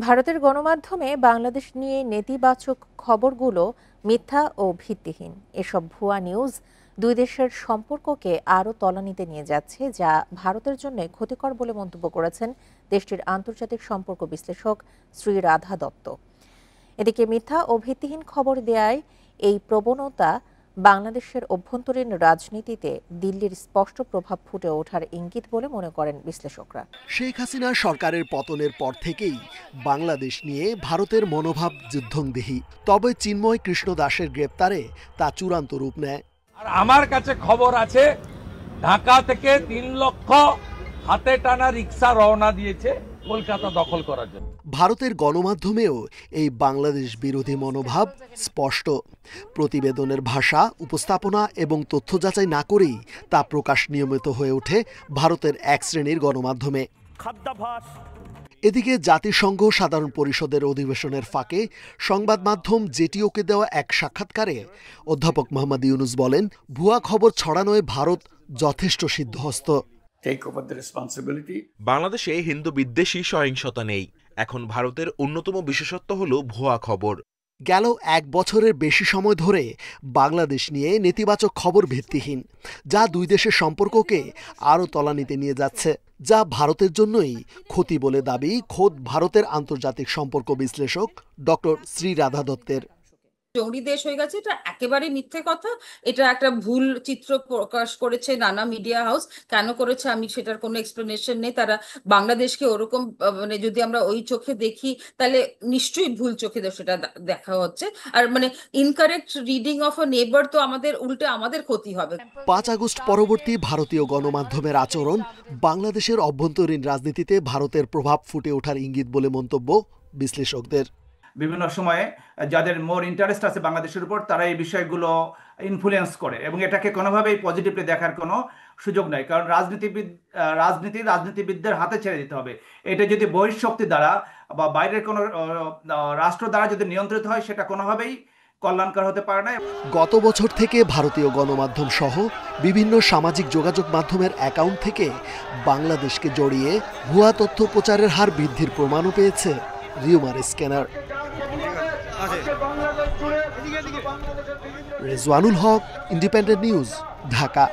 ভারতের গণমাধ্যমে বাংলাদেশ নিয়ে নেতিবাচক খবরগুলো মিথ্যা ও ভিত্তিহীন। এসব ভুয়া নিউজ দুই দেশের সম্পর্ককে আরও তলানিতে নিয়ে যাচ্ছে, যা ভারতের জন্য ক্ষতিকর বলে মন্তব্য করেছেন দেশটির আন্তর্জাতিক সম্পর্ক বিশ্লেষক শ্রী রাধা দত্ত। এদিকে মিথ্যা ও ভিত্তিহীন খবর দেয়ায় এই প্রবণতা বাংলাদেশের অভ্যন্তরীণ রাজনীতিতে দিল্লির স্পষ্ট প্রভাব ফুটে ওঠার ইঙ্গিত বলে মনে করেন বিশ্লেষকরা। শেখ হাসিনা সরকারের পতনের পর থেকেই বাংলাদেশ নিয়ে ভারতের মনোভাব যুদ্ধংদেহী। তবে চিন্ময় কৃষ্ণ দাসের গ্রেপ্তারে তা চূড়ান্ত রূপ নেয়। আর আমার কাছে খবর আছে, ঢাকা থেকে ৩ লক্ষ হাতে টানা রিক্সা রওনা দিয়েছে কলকাতা দখল করার জন্য। ভারতের গণমাধ্যমেও এই বাংলাদেশ বিরোধী মনোভাব স্পষ্ট। প্রতিবেদনের ভাষা, উপস্থাপনা এবং তথ্য যাচাই না করেই তা প্রকাশ নিয়মিত হয়ে ওঠে ভারতের এক শ্রেণীর গণমাধ্যমে। এদিকে জাতিসংঘ সাধারণ পরিষদের অধিবেশনের ফাঁকে সংবাদ মাধ্যম জেটিওকে দেওয়া এক সাক্ষাৎকারে অধ্যাপক মোহাম্মদ ইউনুস বলেন, ভুয়া খবর ছড়ানোয় ভারত যথেষ্ট সিদ্ধহস্ত। বাংলাদেশে হিন্দু বিদ্বেষী সহিংসতা নেই। এখন ভারতের অন্যতম বিশেষত্ব হল ভুয়া খবর। গেল 1 বছরের বেশি সময় ধরে বাংলাদেশ নিয়ে নেতিবাচক খবর ভিত্তিহীন, যা দুই দেশের সম্পর্ককে আরও তলানিতে নিয়ে যাচ্ছে, যা ভারতের জন্যই ক্ষতি বলে দাবি খোদ ভারতের আন্তর্জাতিক সম্পর্ক বিশ্লেষক ডক্টর শ্রী রাধা দত্তের। জঙ্গি দেশ হয়ে গেছে, এটা একেবারে মিথ্যে কথা। এটা একটা ভুল চিত্র প্রকাশ করেছে নানা মিডিয়া হাউস। কেন করেছে আমি সেটার কোনো এক্সপ্লেনেশন নেই। তারা বাংলাদেশকে ওরকম মানে যদি আমরা ওই চোখে দেখি তাহলে নিশ্চয়ই ভুল চোখে সেটা দেখা হচ্ছে। আর মানে ইনকারেক্ট রিডিং অফ আ নেবার তো আমাদের উল্টে আমাদের ক্ষতি হবে। 5 আগস্ট পরবর্তী ভারতীয় গণমাধ্যমের আচরণ বাংলাদেশের অভ্যন্তরীণ রাজনীতিতে ভারতের প্রভাব ফুটে ওঠার ইঙ্গিত বলে মন্তব্য বিশ্লেষকদের। বিভিন্ন সময়ে যাদের মোর ইন্টারেস্ট আছে বাংলাদেশের উপর, তারা এই বিষয়গুলো ইনফ্লুয়েন্স করে এবং এটাকে কোনোভাবেই পজিটিভলি দেখার কোনো সুযোগ নাই। কারণ রাজনীতিবিদদের হাতে ছেড়ে দিতে হবে। এটা যদি বহিঃশক্তি দ্বারা বা বাইরের কোনো রাষ্ট্র দ্বারা যদি নিয়ন্ত্রিত হয়, সেটা কোনোভাবেই কল্যাণকর হতে পারে না। গত বছর থেকে ভারতীয় গণমাধ্যম সহ বিভিন্ন সামাজিক যোগাযোগ মাধ্যমের অ্যাকাউন্ট থেকে বাংলাদেশকে জড়িয়ে ভুয়া তথ্য প্রচারের হার বৃদ্ধির প্রমাণও পেয়েছে রিউমার স্ক্যানার। রেজওয়ানুল হক, ইন্ডিপেন্ডেন্ট নিউজ, ঢাকা।